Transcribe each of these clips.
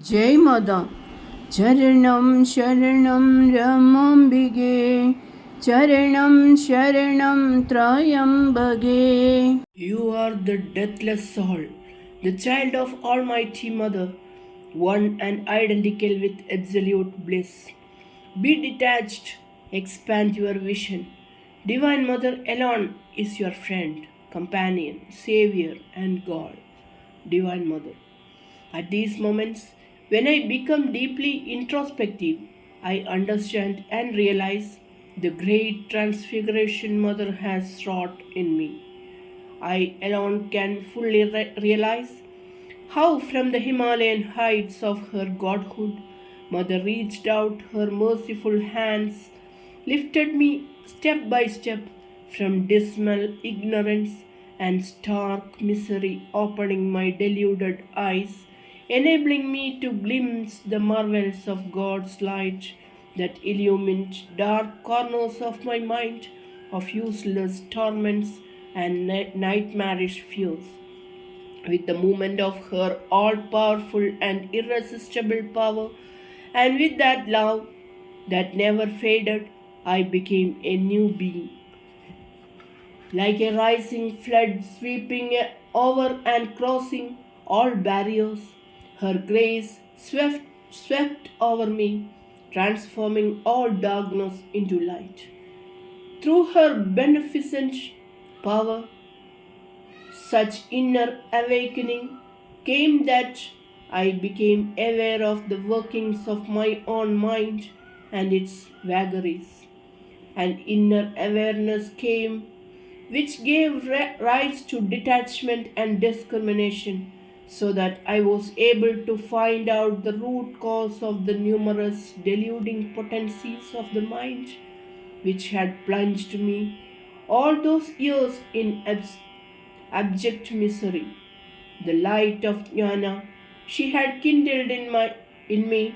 Jai Mother. Charanam Sharanam Ramambige. Charanam Sharanam Trayambage. You are the deathless soul, the child of Almighty Mother, one and identical with absolute bliss. Be detached, expand your vision. Divine Mother alone is your friend, companion, Savior, and God. Divine Mother. At these moments, when I become deeply introspective, I understand and realize the great transfiguration Mother has wrought in me. I alone can fully realize how, from the Himalayan heights of her godhood, Mother reached out her merciful hands, lifted me step by step from dismal ignorance and stark misery, opening my deluded eyes, enabling me to glimpse the marvels of God's light that illumined dark corners of my mind, of useless torments and nightmarish fears. With the movement of her all powerful and irresistible power, and with that love that never faded, I became a new being. Like a rising flood sweeping over and crossing all barriers, her grace swept over me, transforming all darkness into light. Through her beneficent power, such inner awakening came that I became aware of the workings of my own mind and its vagaries. An inner awareness came which gave rise to detachment and discrimination, so that I was able to find out the root cause of the numerous deluding potencies of the mind which had plunged me all those years in abject misery. The light of jnana she had kindled in me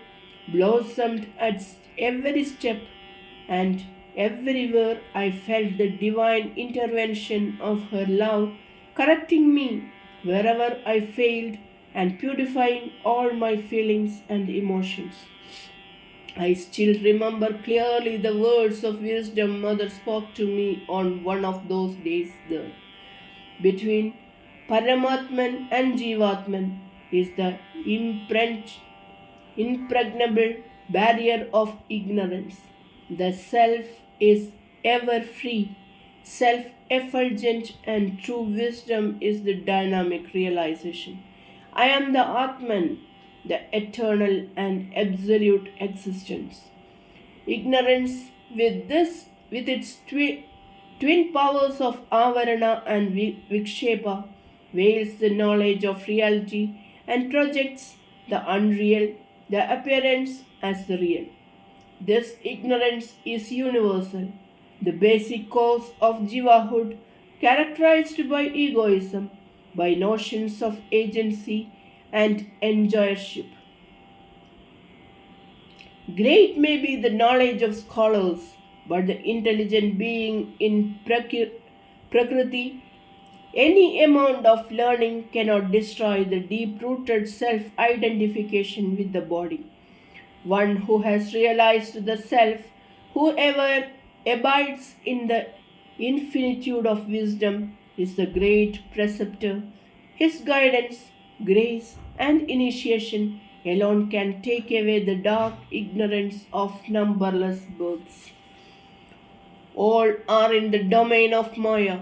blossomed at every step, and everywhere I felt the divine intervention of her love, correcting me wherever I failed and purifying all my feelings and emotions. I still remember clearly the words of wisdom Mother spoke to me on one of those days there. Between Paramatman and Jivatman is the impregnable barrier of ignorance. The self is ever free, self effulgent, and true wisdom is the dynamic realization. I am the Atman, the eternal and absolute existence. Ignorance with its twin powers of Avarana and Vikshepa, veils the knowledge of reality and projects the unreal, the appearance as the real. This ignorance is universal, the basic cause of jivahood, characterized by egoism, by notions of agency and enjoyership. Great may be the knowledge of scholars, but the intelligent being in Prakriti, any amount of learning cannot destroy the deep rooted self identification with the body. One who has realized the self, whoever abides in the infinitude of wisdom, is the great preceptor. His guidance, grace, and initiation alone can take away the dark ignorance of numberless births. All are in the domain of Maya.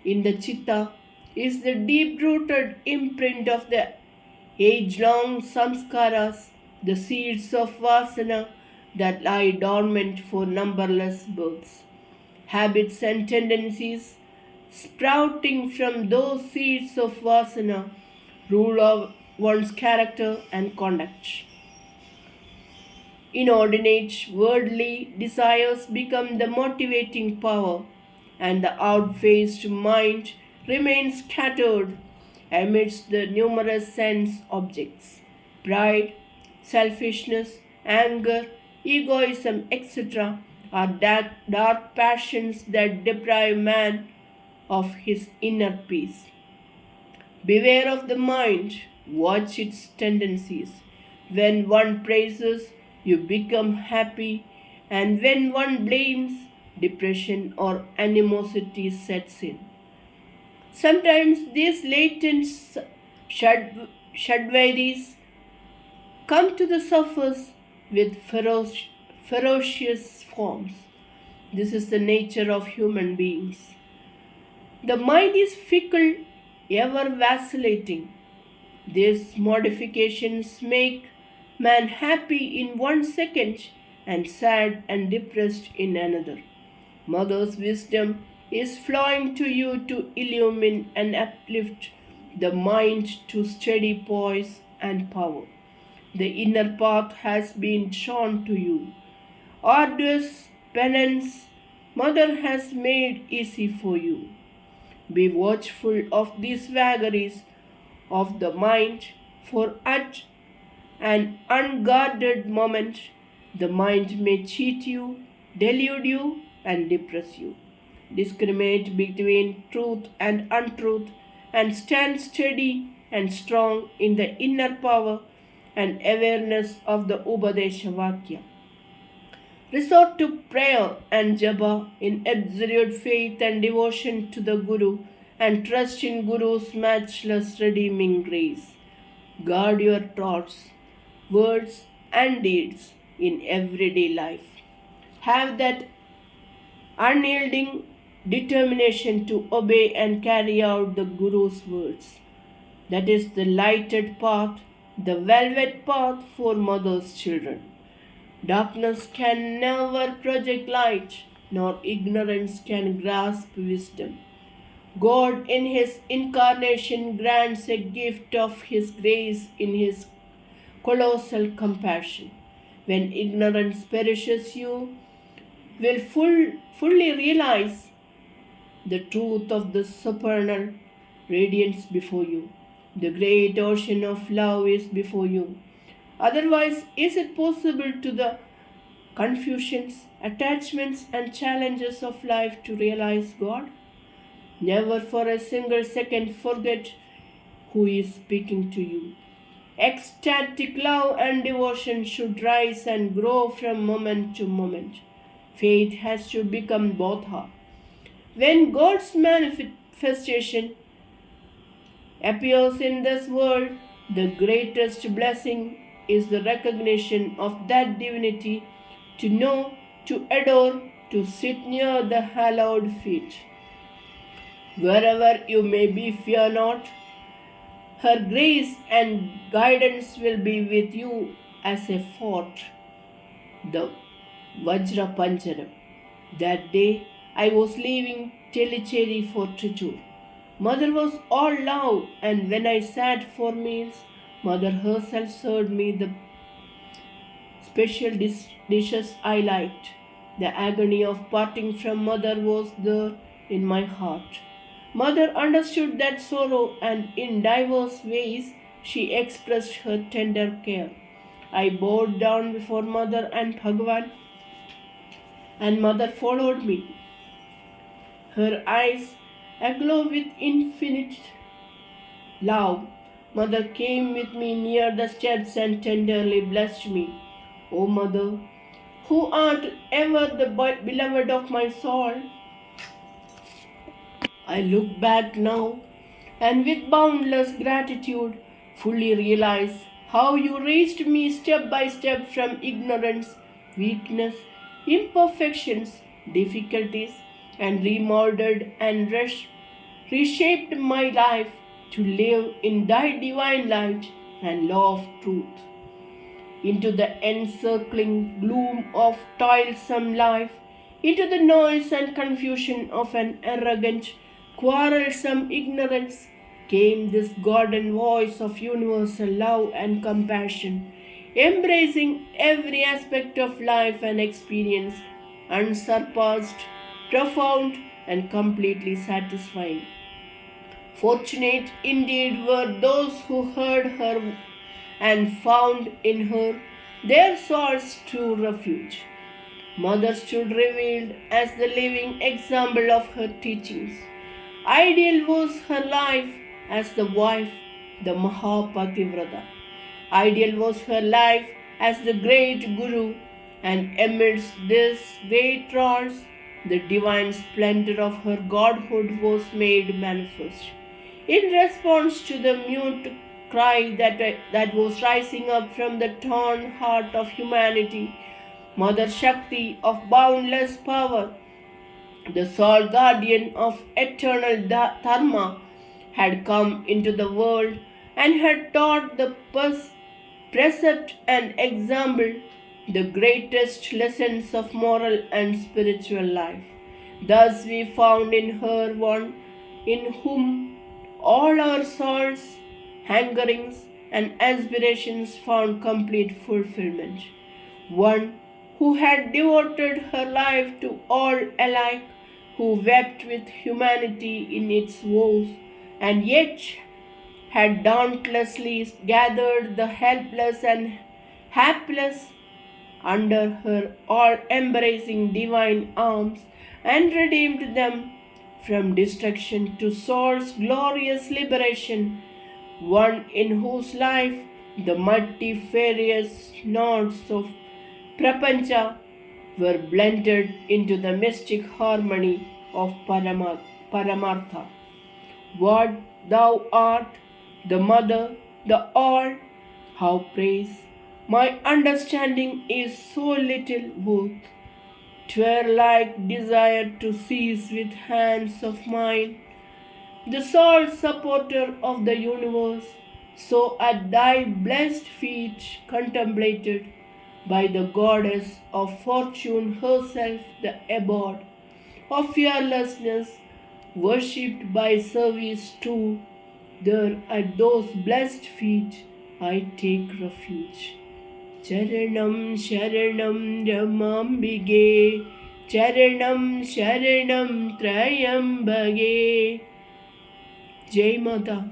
In the Chitta is the deep rooted imprint of the age long samskaras, the seeds of Vasana that lie dormant for numberless births. Habits and tendencies sprouting from those seeds of Vasana rule of one's character and conduct. Inordinate worldly desires become the motivating power, and the outfaced mind remains scattered amidst the numerous sense objects. Pride, selfishness, anger, egoism, etc., are dark passions that deprive man of his inner peace. Beware of the mind, watch its tendencies. When one praises, you become happy, and when one blames, depression or animosity sets in. Sometimes these latent shadvairis come to the surface with ferocious forms. This is the nature of human beings. The mind is fickle, ever vacillating. These modifications make man happy in 1 second and sad and depressed in another. Mother's wisdom is flowing to you to illumine and uplift the mind to steady poise and power. The inner path has been shown to you. Arduous penance Mother has made easy for you. Be watchful of these vagaries of the mind, for at an unguarded moment the mind may cheat you, delude you, and depress you. Discriminate between truth and untruth, and stand steady and strong in the inner power and awareness of the Upadesha Vakya. Resort to prayer and japa in absolute faith and devotion to the Guru, and trust in Guru's matchless redeeming grace. Guard your thoughts, words, and deeds in everyday life. Have that unyielding determination to obey and carry out the Guru's words. That is the lighted path, the velvet path for Mother's children. Darkness can never project light, nor ignorance can grasp wisdom. God in His incarnation grants a gift of His grace in His colossal compassion. When ignorance perishes, you will fully realize the truth of the supernal radiance before you. The great ocean of love is before you. Otherwise, is it possible to the confusions, attachments, and challenges of life to realize God? Never for a single second forget who is speaking to you. Ecstatic love and devotion should rise and grow from moment to moment. Faith has to become bodha. When God's manifestation appears in this world, the greatest blessing is the recognition of that divinity, to know, to adore, to sit near the hallowed feet. Wherever you may be, fear not. Her grace and guidance will be with you as a fort. The Vajra Panjara. That day I was leaving Tellicherry for Trichur. Mother was all love, and when I sat for meals, Mother herself served me the special dishes I liked. The agony of parting from Mother was there in my heart. Mother understood that sorrow, and in diverse ways she expressed her tender care. I bowed down before Mother and Bhagawan, and Mother followed me, her eyes aglow with infinite love. Mother came with me near the steps and tenderly blessed me. O Mother, who art ever the beloved of my soul, I look back now and with boundless gratitude fully realize how you raised me step by step from ignorance, weakness, imperfections, difficulties, and remolded and reshaped my life to live in thy divine light and law of truth. Into the encircling gloom of toilsome life, into the noise and confusion of an arrogant, quarrelsome ignorance, came this golden voice of universal love and compassion, embracing every aspect of life and experience, unsurpassed, profound, and completely satisfying. Fortunate indeed were those who heard her and found in her their soul's true refuge. Mother stood revealed as the living example of her teachings. Ideal was her life as the wife, the Maha Pathivratha. Ideal was her life as the great Guru, and amidst these great roles, the divine splendor of her godhood was made manifest. In response to the mute cry that was rising up from the torn heart of humanity, Mother Shakti of boundless power, the sole guardian of eternal dharma, had come into the world and had taught the precept and example the greatest lessons of moral and spiritual life. Thus we found in her one in whom all our souls, hankerings, and aspirations found complete fulfillment. One who had devoted her life to all alike, who wept with humanity in its woes, and yet had dauntlessly gathered the helpless and hapless under her all-embracing divine arms and redeemed them from destruction to soul's glorious liberation, one in whose life the multifarious notes of prapancha were blended into the mystic harmony of Paramartha. What thou art, the mother, the all, how praise! My understanding is so little worth. 'Twere like desire to seize with hands of mine the sole supporter of the universe, so at thy blessed feet contemplated by the goddess of fortune herself, the abode of fearlessness, worshipped by service too, there at those blessed feet I take refuge. Charanam Sharanam Ramambige, Charanam Sharanam Trayambage. Jai Mata.